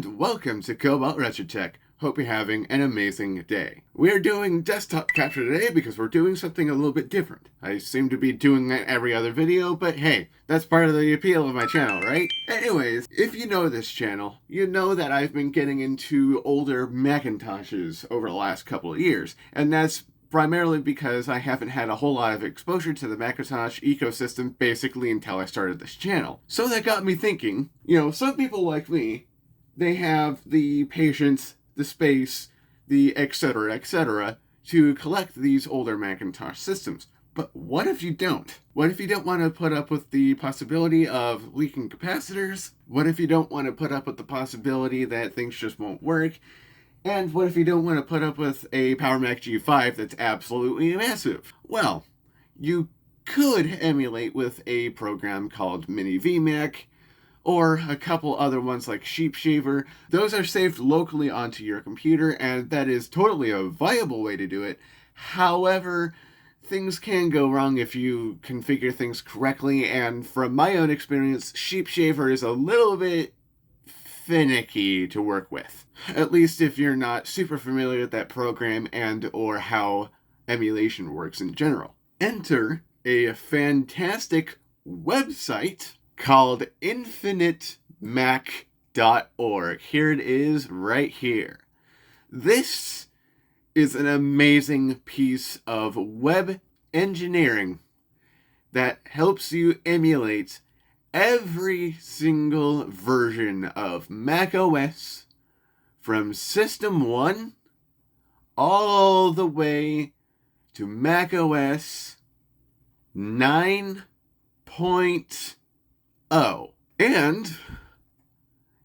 and welcome to CobaltRetroShop. Hope you're having an amazing day. We're doing desktop capture today because we're doing something a little bit different. I seem to be doing that every other video, but hey, that's part of the appeal of my channel, right? Anyways, if you know this channel, you know that I've been getting into older Macintoshes over the last couple of years, and that's primarily because I haven't had a whole lot of exposure to the Macintosh ecosystem basically until I started this channel. So that got me thinking, some people like me, they have the patience, the space, the etc. to collect these older Macintosh systems. But what if you don't? What if you don't want to put up with the possibility of leaking capacitors? What if you don't want to put up with the possibility that things just won't work? And what if you don't want to put up with a Power Mac G5 that's absolutely massive? Well, you could emulate with a program called Mini VMac, or a couple other ones like SheepShaver. Those are saved locally onto your computer, and that is totally a viable way to do it. However, things can go wrong if you configure things correctly, and from my own experience, SheepShaver is a little bit finicky to work with. At least if you're not super familiar with that program and or how emulation works in general. Enter a fantastic website called infinitemac.org. Here it is right here. This is an amazing piece of web engineering that helps you emulate every single version of Mac OS from System 1 all the way to Mac OS 9.0. And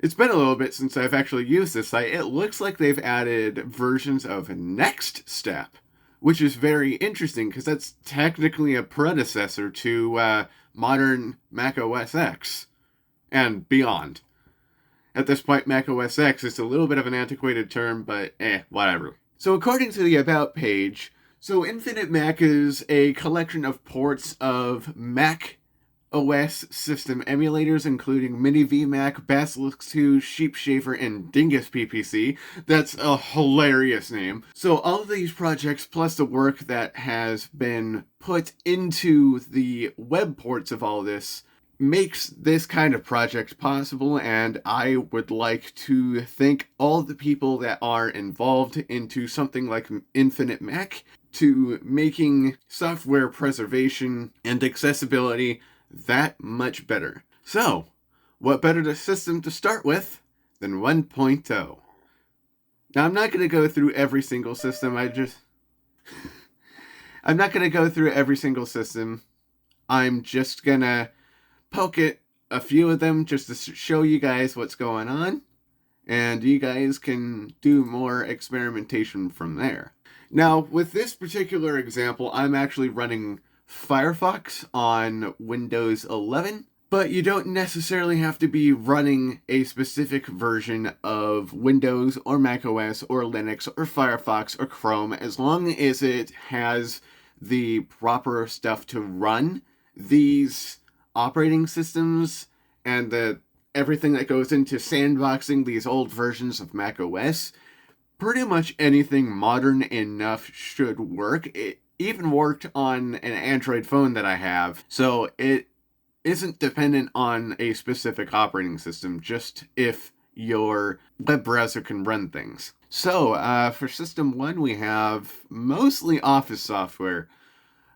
it's been a little bit since I've actually used this site. It looks like they've added versions of Next Step, which is very interesting because that's technically a predecessor to modern Mac OS X and beyond. At this point, Mac OS X is a little bit of an antiquated term, but whatever. So according to the About page, Infinite Mac is a collection of ports of Mac OS system emulators, including Mini VMac, Basilisk 2, SheepShaver, and Dingus PPC. That's a hilarious name. So all of these projects, plus the work that has been put into the web ports of all this, makes this kind of project possible, and I would like to thank all the people that are involved into something like Infinite Mac to making software preservation and accessibility that much better. So, what better system to start with than 1.0? Now, I'm not going to go through every single system. I'm not going to go through every single system. I'm just going to poke at a few of them just to show you guys what's going on, and you guys can do more experimentation from there. Now, with this particular example, I'm actually running Firefox on Windows 11, but you don't necessarily have to be running a specific version of Windows or macOS or Linux or Firefox or Chrome, as long as it has the proper stuff to run these operating systems and everything that goes into sandboxing these old versions of macOS. Pretty much anything modern enough should work. It even worked on an Android phone that I have, so it isn't dependent on a specific operating system, just if your web browser can run things. So, for System 1, we have mostly Office software.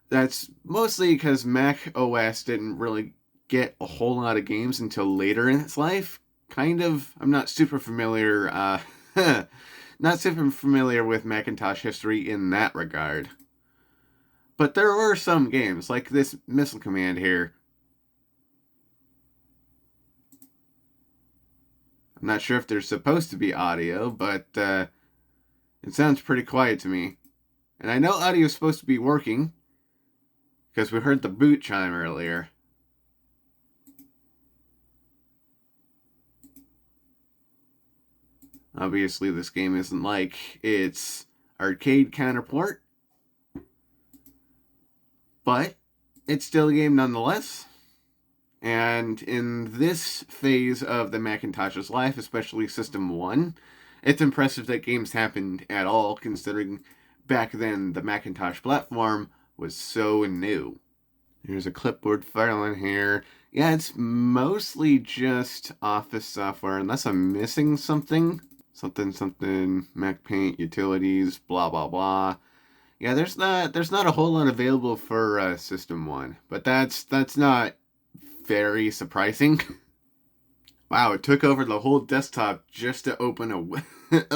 That's mostly because Mac OS didn't really get a whole lot of games until later in its life. Kind of. I'm not super familiar, not super familiar with Macintosh history in that regard. But there were some games, like this missile command here. I'm not sure if there's supposed to be audio, but it sounds pretty quiet to me. And I know audio is supposed to be working, because we heard the boot chime earlier. Obviously, this game isn't like its arcade counterpart, but it's still a game nonetheless. And in this phase of the Macintosh's life, especially System 1, it's impressive that games happened at all, considering back then the Macintosh platform was so new. Here's a clipboard file in here. Yeah, it's mostly just Office software, unless I'm missing something. Something, Mac Paint, utilities, blah, blah, blah. Yeah, there's not a whole lot available for System 1, but that's not very surprising. Wow, it took over the whole desktop just to open a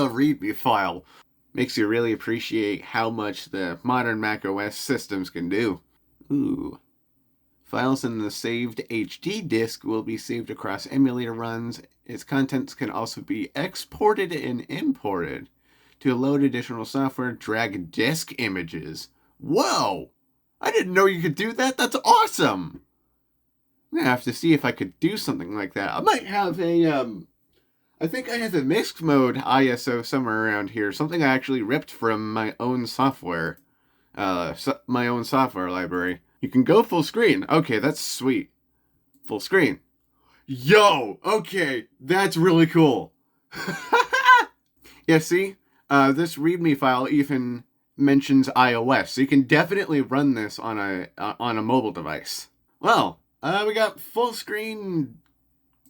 README file. Makes you really appreciate how much the modern Mac OS systems can do. Ooh. Files in the saved HD disk will be saved across emulator runs. Its contents can also be exported and imported. To load additional software, drag disk images. Whoa! I didn't know you could do that. That's awesome! I'm gonna have to see if I could do something like that. I might have I think I have a mixed mode ISO somewhere around here. Something I actually ripped from my own software. My own software library. You can go full screen. Okay, that's sweet. Full screen. Yo! Okay, that's really cool. Yeah, see? This README file even mentions iOS, so you can definitely run this on a mobile device. Well, we got full screen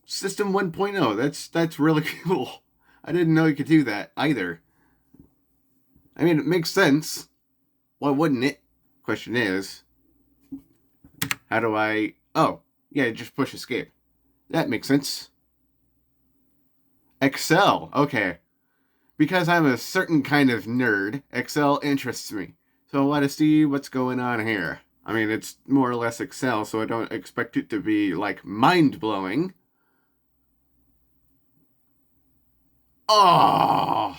System 1.0. That's really cool. I didn't know you could do that either. I mean, it makes sense. Why wouldn't it? Question is, how do I... Oh, yeah, just push escape. That makes sense. Excel. Okay. Because I'm a certain kind of nerd, Excel interests me. So I want to see what's going on here. I mean, it's more or less Excel, so I don't expect it to be, like, mind-blowing. Oh!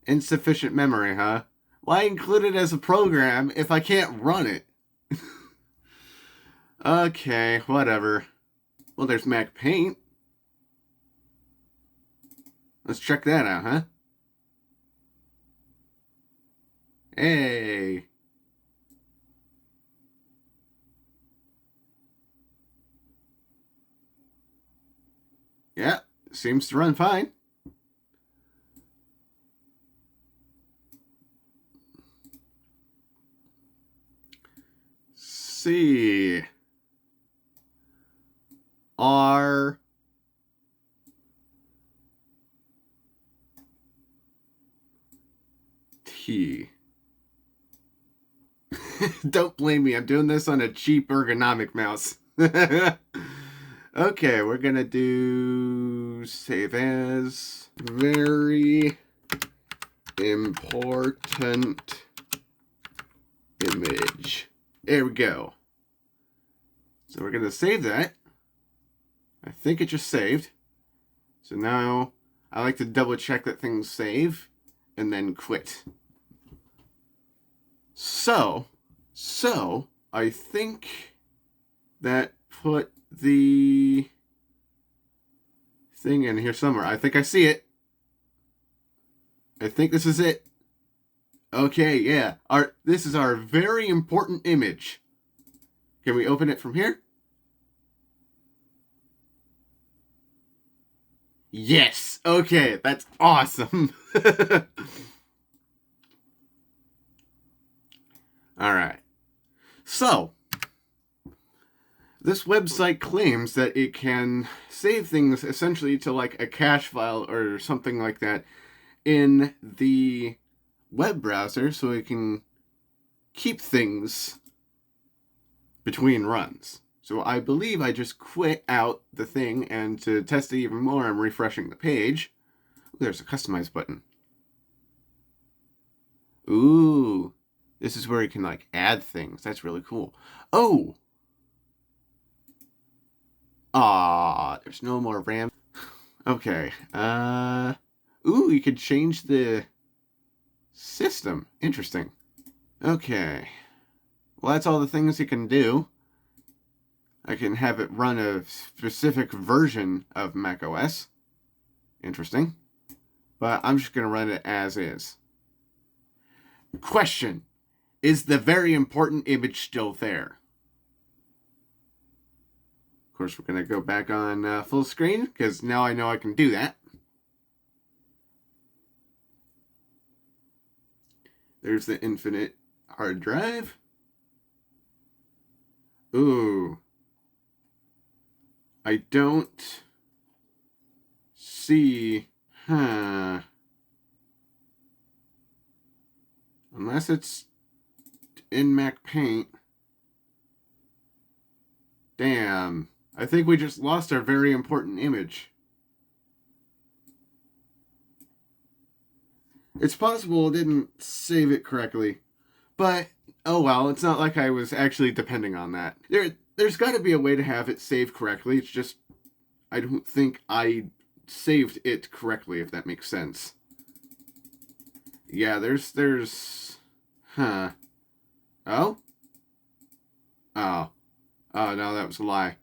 Insufficient memory, huh? Why include it as a program if I can't run it? Okay, whatever. Well, there's Mac Paint. Let's check that out, huh? Hey! Yeah, seems to run fine. C R T. Don't blame me, I'm doing this on a cheap ergonomic mouse. Okay, we're gonna do save as. Very important image. There we go. So we're gonna save that. I think it just saved. So now I like to double check that things save and then quit. So I think that put the thing in here somewhere. I think I see it. I think this is it. Okay, yeah. This is our very important image. Can we open it from here? Yes! Okay, that's awesome. Alright. So, this website claims that it can save things essentially to like a cache file or something like that in the web browser so it can keep things between runs. So I believe I just quit out the thing, and to test it even more, I'm refreshing the page. Ooh, there's a customize button. Ooh, this is where you can like add things. That's really cool. Oh! Ah, there's no more RAM. Okay. Ooh, you could change the system. Interesting. Okay. Well, that's all the things you can do. I can have it run a specific version of macOS. Interesting. But I'm just going to run it as is. Question. Is the very important image still there? Of course, we're going to go back on full screen, because now I know I can do that. There's the infinite hard drive. Ooh. I don't see... Huh. Unless it's in Mac Paint. Damn. I think we just lost our very important image. It's possible it didn't save it correctly. But, oh well, it's not like I was actually depending on that. There's got to be a way to have it saved correctly. It's just, I don't think I saved it correctly, if that makes sense. Yeah, huh. Oh? Oh. Oh, no, that was a lie.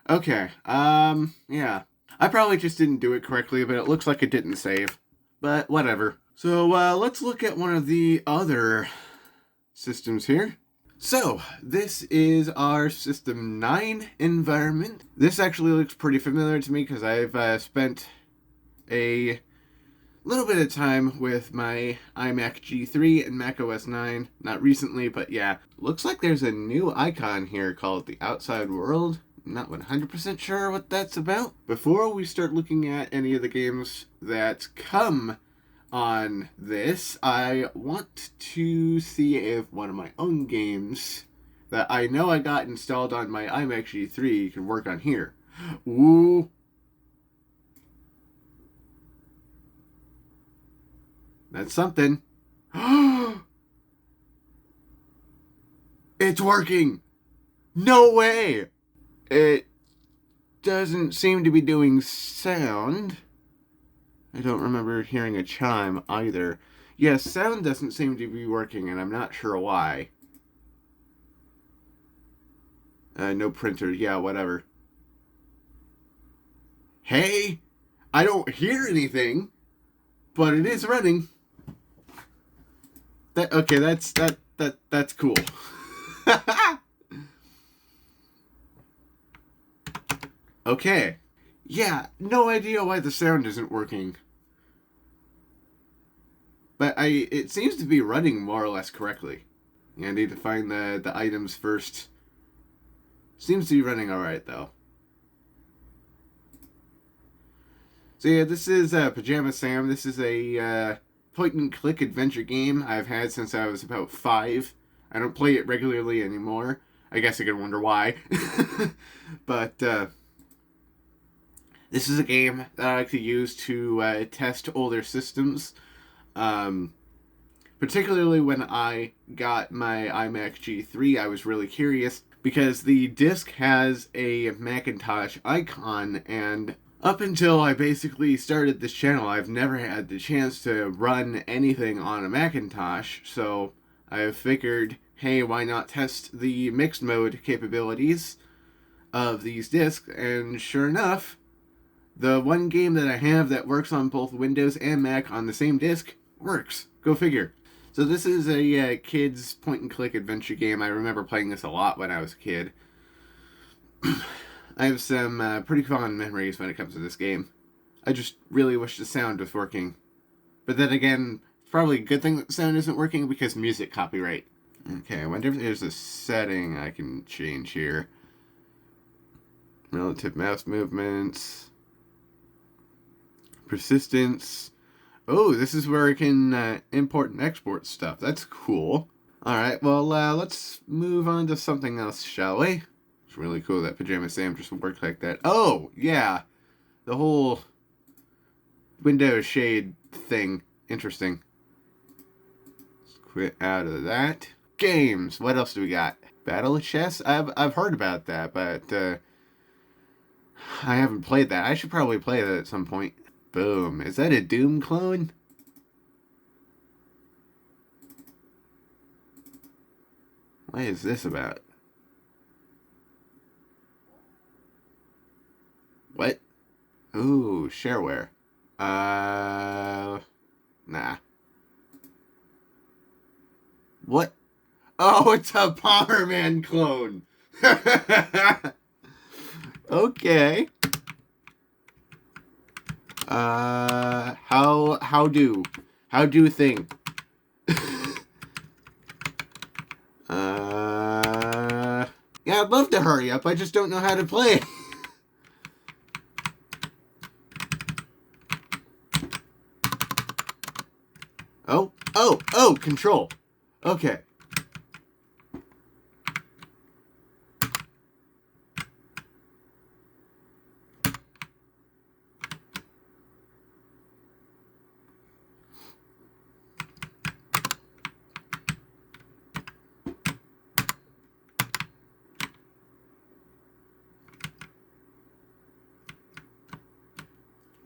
Okay, yeah. I probably just didn't do it correctly, but it looks like it didn't save. But, whatever. So, let's look at one of the other systems here. So, this is our System 9 environment. This actually looks pretty familiar to me because I've spent a little bit of time with my iMac G3 and Mac OS 9. Not recently, but yeah. Looks like there's a new icon here called the Outside World. I'm not 100% sure what that's about. Before we start looking at any of the games that come on this, I want to see if one of my own games that I know I got installed on my iMac G3 can work on here. Ooh. That's something. It's working! No way! It doesn't seem to be doing sound. I don't remember hearing a chime either. Yes, sound doesn't seem to be working, and I'm not sure why. No printer. Yeah, whatever. Hey! I don't hear anything, but it is running. Okay, that's cool. Okay. Yeah, no idea why the sound isn't working. But it seems to be running more or less correctly. Yeah, I need to find the items first. Seems to be running alright, though. So yeah, this is Pajama Sam. This is a point-and-click adventure game I've had since I was about 5. I don't play it regularly anymore. I guess you can wonder why. But this is a game that I like to use to test older systems. Particularly when I got my iMac G3, I was really curious because the disc has a Macintosh icon, and up until I basically started this channel, I've never had the chance to run anything on a Macintosh, so I figured, hey, why not test the mixed mode capabilities of these discs? And sure enough, the one game that I have that works on both Windows and Mac on the same disc works. Go figure. So this is a kid's point-and-click adventure game. I remember playing this a lot when I was a kid. I have some pretty fond memories when it comes to this game. I just really wish the sound was working. But then again, it's probably a good thing that the sound isn't working because music copyright. Okay, I wonder if there's a setting I can change here. Relative mouse movements. Persistence. Oh, this is where I can import and export stuff. That's cool. Alright, well, let's move on to something else, shall we? It's really cool that Pajama Sam just worked like that. Oh, yeah. The whole window shade thing. Interesting. Let's quit out of that. Games. What else do we got? Battle of Chess? I've heard about that, but I haven't played that. I should probably play that at some point. Boom. Is that a Doom clone? What is this about? What? Ooh, shareware. Nah. What? Oh, it's a Bomberman clone. Okay. How do thing? Yeah, I'd love to hurry up. I just don't know how to play it. Oh, control. Okay.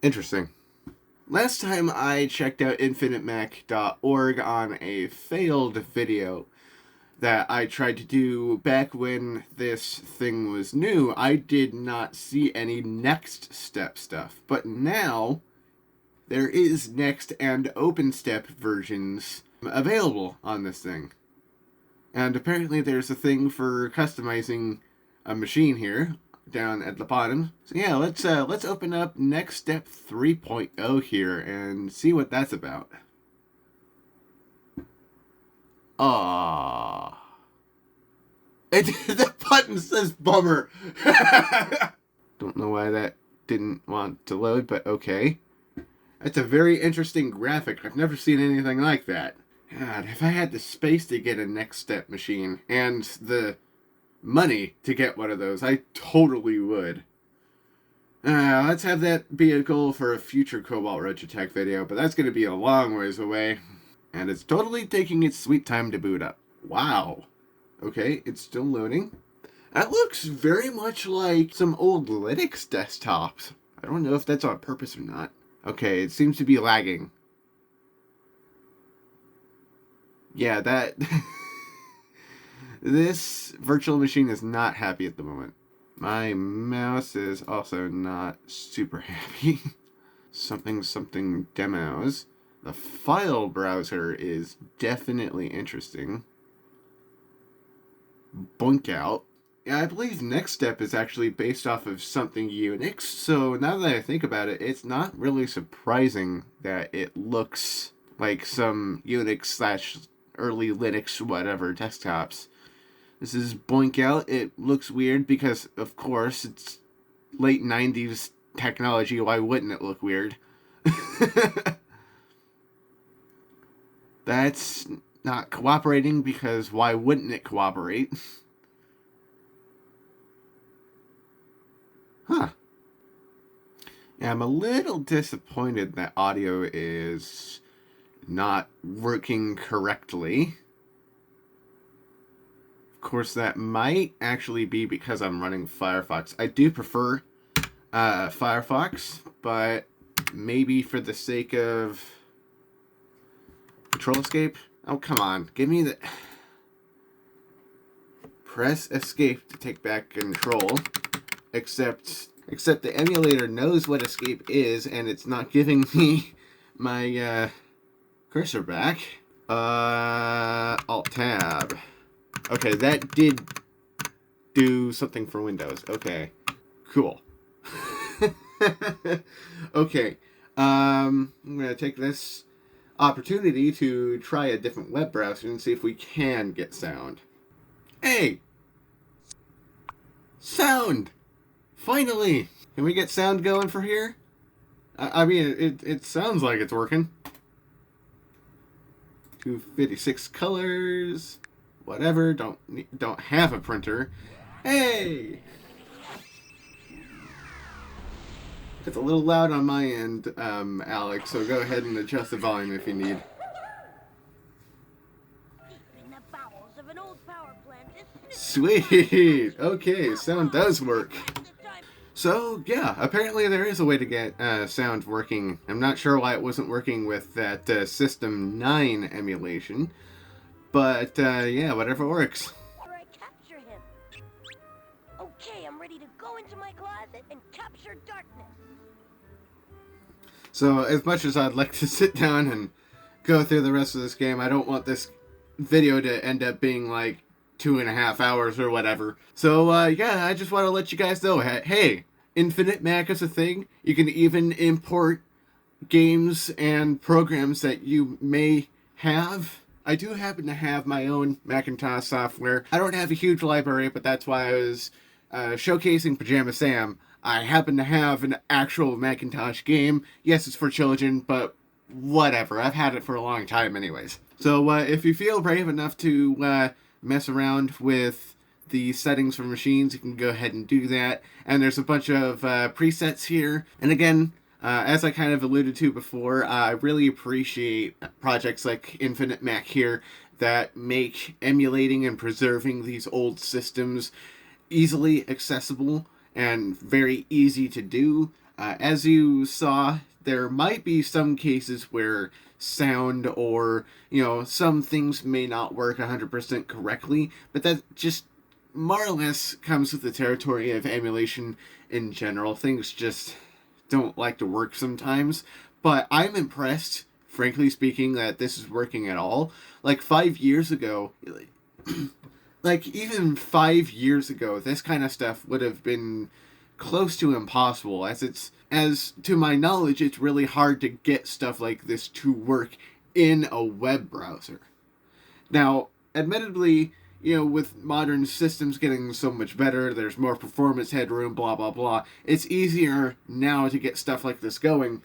Interesting. Last time I checked out infinitemac.org on a failed video that I tried to do back when this thing was new, I did not see any next step stuff. But now there is next and open step versions available on this thing. And apparently there's a thing for customizing a machine here down at the bottom. So yeah, let's open up Next Step 3.0 here and see what that's about. Ah, the button says bummer. Don't know why that didn't want to load, but okay. That's a very interesting graphic. I've never seen anything like that. God, if I had the space to get a Next Step machine and the money to get one of those, I totally would. Let's have that be a goal for a future Cobalt Retro Tech video, but that's going to be a long ways away. And it's totally taking its sweet time to boot up. Wow. Okay, it's still loading. That looks very much like some old Linux desktops. I don't know if that's on purpose or not. Okay, it seems to be lagging. Yeah, that... This virtual machine is not happy at the moment. My mouse is also not super happy. something demos. The file browser is definitely interesting. Boink out. Yeah, I believe Next Step is actually based off of something Unix, so now that I think about it, it's not really surprising that it looks like some Unix slash early Linux whatever desktops. This is Boink Out. It looks weird because, of course, it's late 90s technology. Why wouldn't it look weird? That's not cooperating because why wouldn't it cooperate? Huh. Yeah, I'm a little disappointed that audio is not working correctly. Of course, that might actually be because I'm running Firefox. I do prefer Firefox, but maybe for the sake of Control Escape. Oh, come on. Give me the... Press Escape to take back control. Except the emulator knows what Escape is, and it's not giving me my cursor back. Alt-Tab. Okay, that did do something for Windows. Okay. Cool. Okay. I'm going to take this opportunity to try a different web browser and see if we can get sound. Hey! Sound! Finally! Can we get sound going for here? I mean, it sounds like it's working. 256 colors. Whatever. Don't have a printer. Hey! It's a little loud on my end, Alex, so go ahead and adjust the volume if you need. Sweet! Okay, sound does work. So, yeah, apparently there is a way to get sound working. I'm not sure why it wasn't working with that System 9 emulation. But, yeah, whatever works. I capture him. Okay, I'm ready to go into my closet and capture darkness. So, as much as I'd like to sit down and go through the rest of this game, I don't want this video to end up being like 2.5 hours or whatever. So yeah, I just want to let you guys know, hey, Infinite Mac is a thing. You can even import games and programs that you may have. I do happen to have my own Macintosh software. I don't have a huge library, but that's why I was showcasing Pajama Sam. I happen to have an actual Macintosh game. Yes, it's for children, but whatever. I've had it for a long time anyways. So if you feel brave enough to mess around with the settings for machines, you can go ahead and do that. And there's a bunch of presets here. And again, as I kind of alluded to before, I really appreciate projects like Infinite Mac here that make emulating and preserving these old systems easily accessible and very easy to do. As you saw, there might be some cases where sound or, some things may not work 100% correctly, but that just more or less comes with the territory of emulation in general. Things just don't like to work sometimes, but I'm impressed, frankly speaking, that this is working at all. Like 5 years ago, like even 5 years ago, this kind of stuff would have been close to impossible, as to my knowledge, it's really hard to get stuff like this to work in a web browser. Now, admittedly, with modern systems getting so much better, there's more performance headroom, blah, blah, blah. It's easier now to get stuff like this going.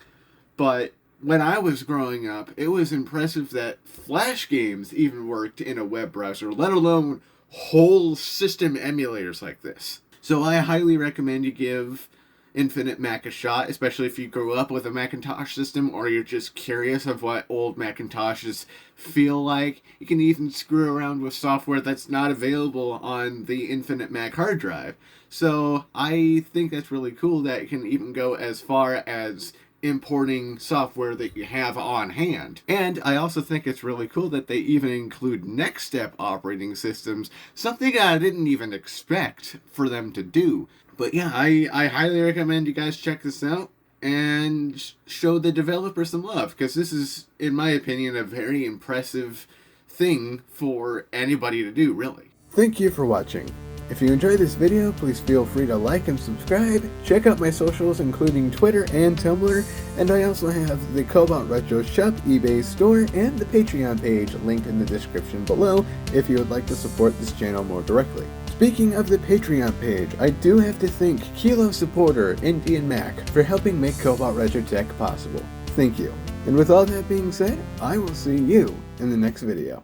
But when I was growing up, it was impressive that Flash games even worked in a web browser, let alone whole system emulators like this. So I highly recommend you give Infinite Mac a shot, especially if you grew up with a Macintosh system or you're just curious of what old Macintoshes feel like. You can even screw around with software that's not available on the Infinite Mac hard drive. So I think that's really cool that you can even go as far as importing software that you have on hand. And I also think it's really cool that they even include next step operating systems, something I didn't even expect for them to do. But yeah, I highly recommend you guys check this out and show the developer some love, because this is, in my opinion, a very impressive thing for anybody to do, really. Thank you for watching. If you enjoyed this video, please feel free to like and subscribe. Check out my socials, including Twitter and Tumblr, and I also have the CobaltRetroShop eBay store and the Patreon page linked in the description below if you would like to support this channel more directly. Speaking of the Patreon page, I do have to thank Kilo supporter Indian Mac for helping make Cobalt Retro Tech possible. Thank you. And with all that being said, I will see you in the next video.